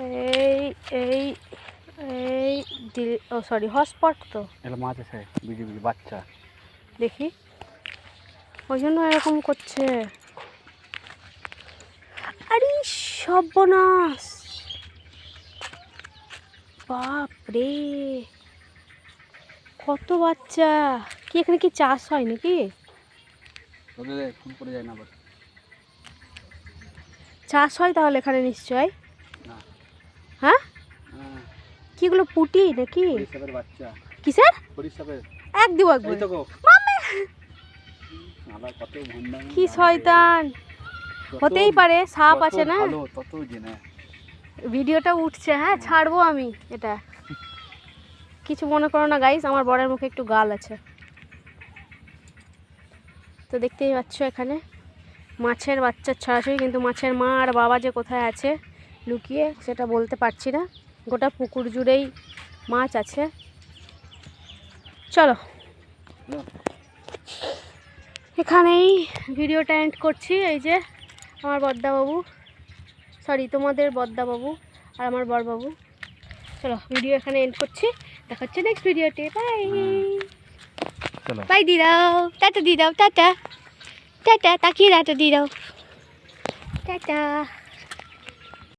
এই এই এই ও সরি হটস্পট তো এগুলো মাছ আছে বিজি বিজি বাচ্চা দেখি, ওই জন্য এরকম করছে। আরে সর্বনাশ, বাপ রে কত বাচ্চা! কি এখানে কি চাষ হয় নাকি? ফোন করে যায় না আবার। চাষ হয় তাহলে এখানে নিশ্চয়। না। হ্যাঁ, কিগুলো পুটি নাকি? সরিষাপের বাচ্চা। কিসের? সরিষাপের। এক দিব একবার। এই তো গো। মামে আবার কত ভন্ডা। কি শয়তান! হতেই পারে, সাপ আছে না। ভালো তত জেনে। ভিডিওটা উঠছে, হ্যাঁ ছাড়বো আমি এটা, কিছু মনে করো না গাইস, আমার বরের মুখে একটু গাল আছে। তো দেখতেই পাচ্ছ এখানে মাছের বাচ্চা ছড়াছড়ি, কিন্তু মাছের মা আর বাবা যে কোথায় আছে লুকিয়ে সেটা বলতে পারছি না। গোটা পুকুর জুড়েই মাছ আছে। চলো এখানেই ভিডিওটা এন্ড করছি। এই যে আমার বদ্দাবাবু, সরি তোমাদের বদ্দাবাবু আর আমার বরবাবু। চলো ভিডিও এখানে এন্ড করছি, দেখা হচ্ছে নেক্সট ভিডিওতে। বাই বাই দিয়ে দাও, টাটা দিয়ে দাও, টাটা টাটা, তাকিয়ে টাটা দিয়ে দাও, টাটা।